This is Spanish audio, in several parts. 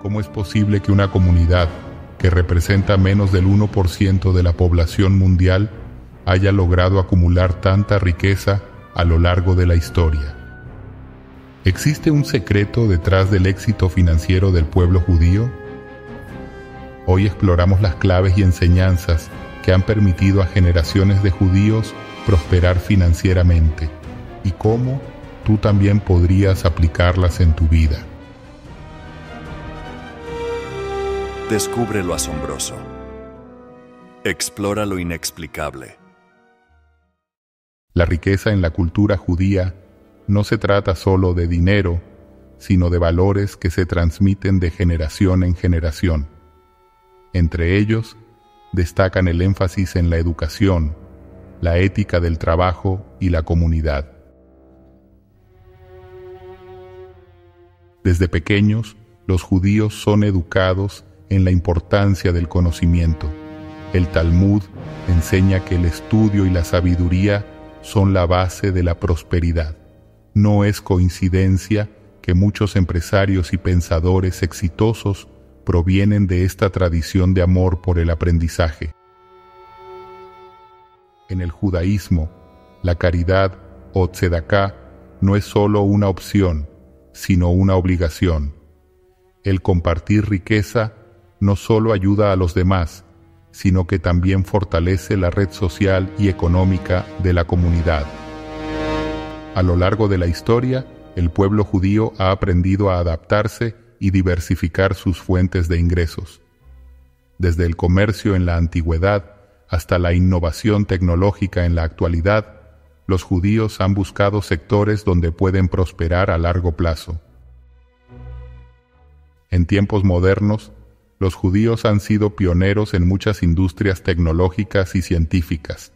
¿Cómo es posible que una comunidad que representa menos del 1% de la población mundial haya logrado acumular tanta riqueza a lo largo de la historia? ¿Existe un secreto detrás del éxito financiero del pueblo judío? Hoy exploramos las claves y enseñanzas que han permitido a generaciones de judíos prosperar financieramente y cómo tú también podrías aplicarlas en tu vida. Descubre lo asombroso. Explora lo inexplicable. La riqueza en la cultura judía no se trata solo de dinero, sino de valores que se transmiten de generación en generación. Entre ellos, destacan el énfasis en la educación, la ética del trabajo y la comunidad. Desde pequeños, los judíos son educados en la importancia del conocimiento. El Talmud enseña que el estudio y la sabiduría son la base de la prosperidad. No es coincidencia que muchos empresarios y pensadores exitosos provienen de esta tradición de amor por el aprendizaje. En el judaísmo, la caridad o tzedaká no es solo una opción, sino una obligación. El compartir riqueza no solo ayuda a los demás, sino que también fortalece la red social y económica de la comunidad. A lo largo de la historia, el pueblo judío ha aprendido a adaptarse y diversificar sus fuentes de ingresos. Desde el comercio en la antigüedad hasta la innovación tecnológica en la actualidad, los judíos han buscado sectores donde pueden prosperar a largo plazo. En tiempos modernos, los judíos han sido pioneros en muchas industrias tecnológicas y científicas.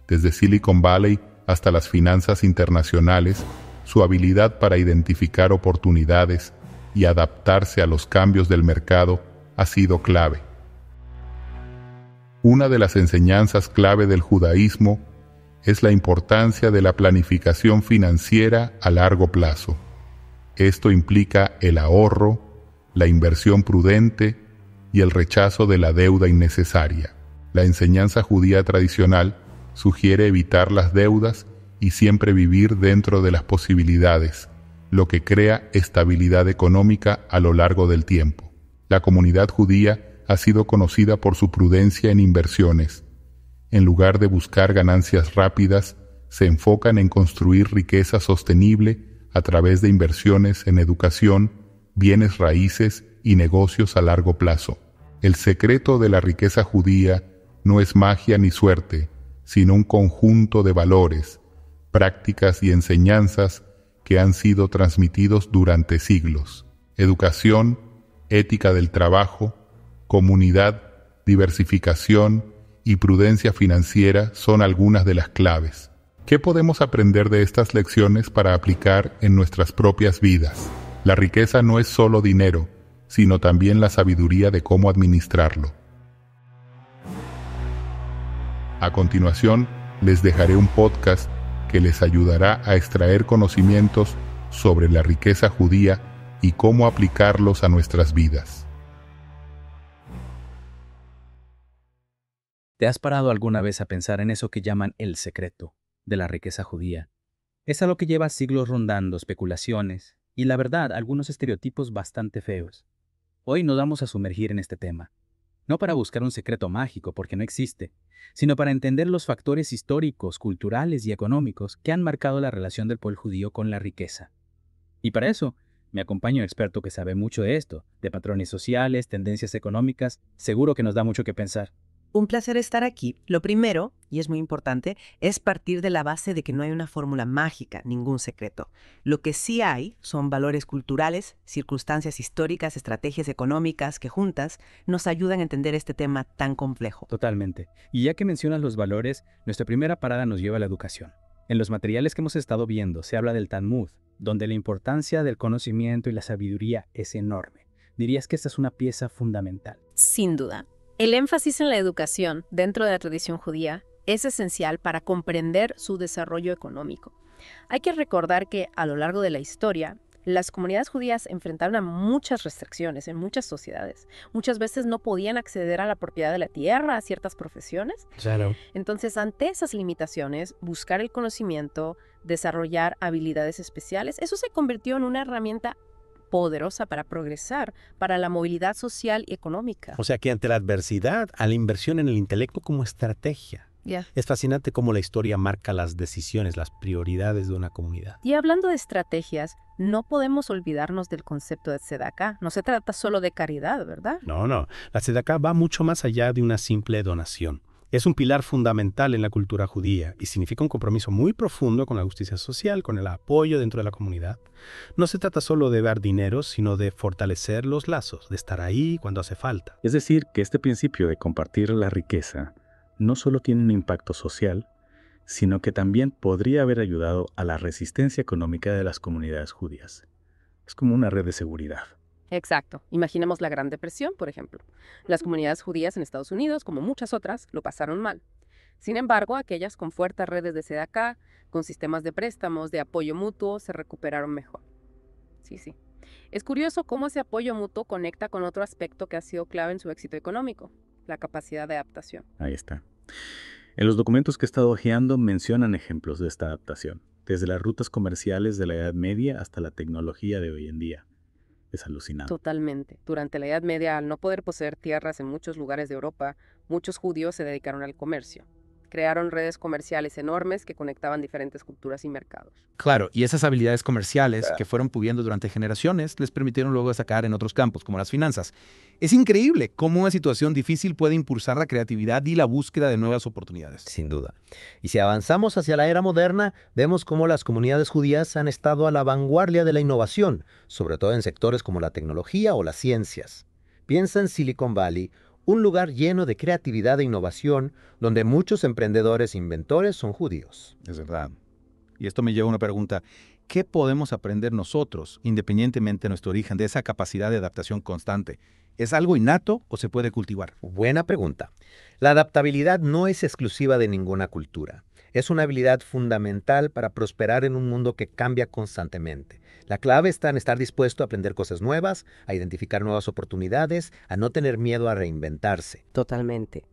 Desde Silicon Valley hasta las finanzas internacionales, su habilidad para identificar oportunidades y adaptarse a los cambios del mercado ha sido clave. Una de las enseñanzas clave del judaísmo es la importancia de la planificación financiera a largo plazo. Esto implica el ahorro, la inversión prudente y el rechazo de la deuda innecesaria. La enseñanza judía tradicional sugiere evitar las deudas y siempre vivir dentro de las posibilidades, lo que crea estabilidad económica a lo largo del tiempo. La comunidad judía ha sido conocida por su prudencia en inversiones. En lugar de buscar ganancias rápidas, se enfocan en construir riqueza sostenible a través de inversiones en educación, bienes raíces y negocios a largo plazo. El secreto de la riqueza judía no es magia ni suerte, sino un conjunto de valores, prácticas y enseñanzas que han sido transmitidos durante siglos. Educación, ética del trabajo, comunidad, diversificación y prudencia financiera son algunas de las claves. ¿Qué podemos aprender de estas lecciones para aplicar en nuestras propias vidas? La riqueza no es solo dinero, sino también la sabiduría de cómo administrarlo. A continuación, les dejaré un podcast que les ayudará a extraer conocimientos sobre la riqueza judía y cómo aplicarlos a nuestras vidas. ¿Te has parado alguna vez a pensar en eso que llaman el secreto de la riqueza judía? Es algo que lleva siglos rondando especulaciones y, la verdad, algunos estereotipos bastante feos. Hoy nos vamos a sumergir en este tema, no para buscar un secreto mágico porque no existe, sino para entender los factores históricos, culturales y económicos que han marcado la relación del pueblo judío con la riqueza. Y para eso, me acompaña un experto que sabe mucho de esto, de patrones sociales, tendencias económicas, seguro que nos da mucho que pensar. Un placer estar aquí. Lo primero, y es muy importante, es partir de la base de que no hay una fórmula mágica, ningún secreto. Lo que sí hay son valores culturales, circunstancias históricas, estrategias económicas que juntas nos ayudan a entender este tema tan complejo. Totalmente. Y ya que mencionas los valores, nuestra primera parada nos lleva a la educación. En los materiales que hemos estado viendo se habla del Talmud, donde la importancia del conocimiento y la sabiduría es enorme. ¿Dirías que esta es una pieza fundamental? Sin duda. El énfasis en la educación dentro de la tradición judía es esencial para comprender su desarrollo económico. Hay que recordar que a lo largo de la historia, Las comunidades judías enfrentaron a muchas restricciones en muchas sociedades. Muchas veces no podían acceder a la propiedad de la tierra, a ciertas profesiones. Claro. Entonces, ante esas limitaciones, buscar el conocimiento, desarrollar habilidades especiales, eso se convirtió en una herramienta poderosa para progresar, para la movilidad social y económica. O sea que ante la adversidad, a la inversión en el intelecto como estrategia. Es fascinante cómo la historia marca las decisiones, las prioridades de una comunidad. Y hablando de estrategias, no podemos olvidarnos del concepto de tzedakah. No se trata solo de caridad, ¿verdad? No. La tzedakah va mucho más allá de una simple donación. Es un pilar fundamental en la cultura judía y significa un compromiso muy profundo con la justicia social, con el apoyo dentro de la comunidad. No se trata solo de dar dinero, sino de fortalecer los lazos, de estar ahí cuando hace falta. Es decir, que este principio de compartir la riqueza no solo tiene un impacto social, sino que también podría haber ayudado a la resistencia económica de las comunidades judías. Es como una red de seguridad. Exacto. Imaginemos la Gran Depresión, por ejemplo. Las comunidades judías en Estados Unidos, como muchas otras, lo pasaron mal. Sin embargo, aquellas con fuertes redes de tzedakah, con sistemas de préstamos, de apoyo mutuo, se recuperaron mejor. Sí. Es curioso cómo ese apoyo mutuo conecta con otro aspecto que ha sido clave en su éxito económico, la capacidad de adaptación. Ahí está. En los documentos que he estado hojeando mencionan ejemplos de esta adaptación, desde las rutas comerciales de la Edad Media hasta la tecnología de hoy en día. Es alucinante. Totalmente. Durante la Edad Media, al no poder poseer tierras en muchos lugares de Europa, muchos judíos se dedicaron al comercio. Crearon redes comerciales enormes que conectaban diferentes culturas y mercados. Claro, y esas habilidades comerciales que fueron pudiendo durante generaciones les permitieron luego destacar en otros campos, como las finanzas. Es increíble cómo una situación difícil puede impulsar la creatividad y la búsqueda de nuevas oportunidades. Sin duda. Y si avanzamos hacia la era moderna, vemos cómo las comunidades judías han estado a la vanguardia de la innovación, sobre todo en sectores como la tecnología o las ciencias. Piensa en Silicon Valley, un lugar lleno de creatividad e innovación, donde muchos emprendedores e inventores son judíos. Es verdad. Y esto me lleva a una pregunta. ¿Qué podemos aprender nosotros, independientemente de nuestro origen, de esa capacidad de adaptación constante? ¿Es algo innato o se puede cultivar? Buena pregunta. La adaptabilidad no es exclusiva de ninguna cultura. Es una habilidad fundamental para prosperar en un mundo que cambia constantemente. La clave está en estar dispuesto a aprender cosas nuevas, a identificar nuevas oportunidades, a no tener miedo a reinventarse. Totalmente.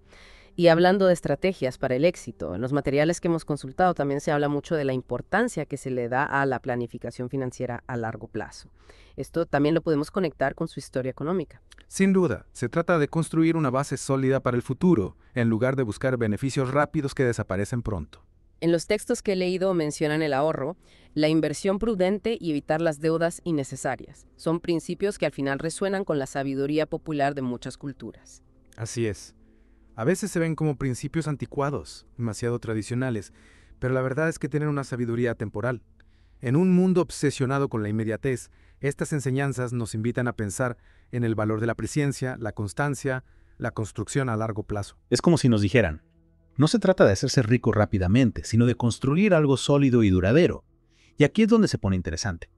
Y hablando de estrategias para el éxito, en los materiales que hemos consultado también se habla mucho de la importancia que se le da a la planificación financiera a largo plazo. Esto también lo podemos conectar con su historia económica. Sin duda, se trata de construir una base sólida para el futuro, en lugar de buscar beneficios rápidos que desaparecen pronto. En los textos que he leído mencionan el ahorro, la inversión prudente y evitar las deudas innecesarias. Son principios que al final resuenan con la sabiduría popular de muchas culturas. Así es. A veces se ven como principios anticuados, demasiado tradicionales, pero la verdad es que tienen una sabiduría temporal. En un mundo obsesionado con la inmediatez, estas enseñanzas nos invitan a pensar en el valor de la presciencia, la constancia, la construcción a largo plazo. Es como si nos dijeran, no se trata de hacerse rico rápidamente, sino de construir algo sólido y duradero. Y aquí es donde se pone interesante.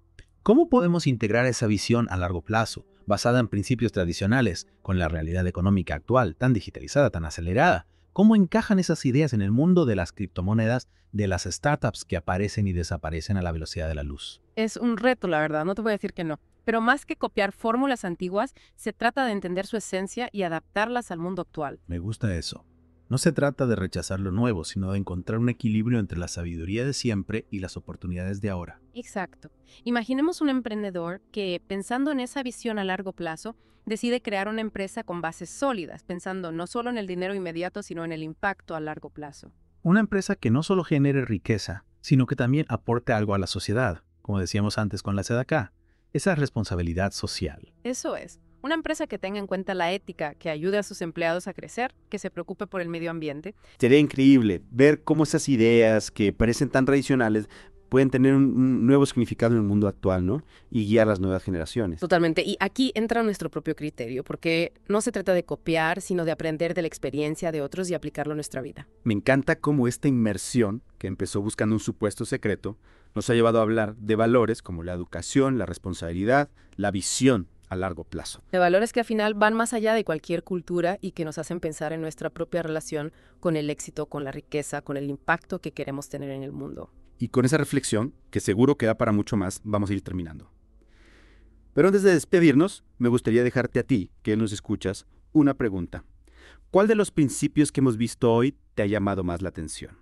¿Cómo podemos integrar esa visión a largo plazo, basada en principios tradicionales, con la realidad económica actual, tan digitalizada, tan acelerada? ¿Cómo encajan esas ideas en el mundo de las criptomonedas, de las startups que aparecen y desaparecen a la velocidad de la luz? Es un reto, la verdad, no te voy a decir que no. Pero más que copiar fórmulas antiguas, se trata de entender su esencia y adaptarlas al mundo actual. Me gusta eso. No se trata de rechazar lo nuevo, sino de encontrar un equilibrio entre la sabiduría de siempre y las oportunidades de ahora. Exacto. Imaginemos un emprendedor que, pensando en esa visión a largo plazo, decide crear una empresa con bases sólidas, pensando no solo en el dinero inmediato, sino en el impacto a largo plazo. Una empresa que no solo genere riqueza, sino que también aporte algo a la sociedad, como decíamos antes con la tzedakah, esa responsabilidad social. Eso es. Una empresa que tenga en cuenta la ética, que ayude a sus empleados a crecer, que se preocupe por el medio ambiente. Sería increíble ver cómo esas ideas que parecen tan tradicionales pueden tener un nuevo significado en el mundo actual, ¿no? Y guiar a las nuevas generaciones. Totalmente. Y aquí entra nuestro propio criterio, porque no se trata de copiar, sino de aprender de la experiencia de otros y aplicarlo a nuestra vida. Me encanta cómo esta inmersión, que empezó buscando un supuesto secreto, nos ha llevado a hablar de valores como la educación, la responsabilidad, la visión a largo plazo. De valores que al final van más allá de cualquier cultura y que nos hacen pensar en nuestra propia relación con el éxito, con la riqueza, con el impacto que queremos tener en el mundo. Y con esa reflexión, que seguro queda para mucho más, vamos a ir terminando. Pero antes de despedirnos, me gustaría dejarte a ti, que nos escuchas, una pregunta. ¿Cuál de los principios que hemos visto hoy te ha llamado más la atención?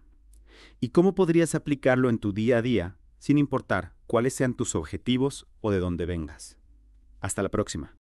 ¿Y cómo podrías aplicarlo en tu día a día, sin importar cuáles sean tus objetivos o de dónde vengas? Hasta la próxima.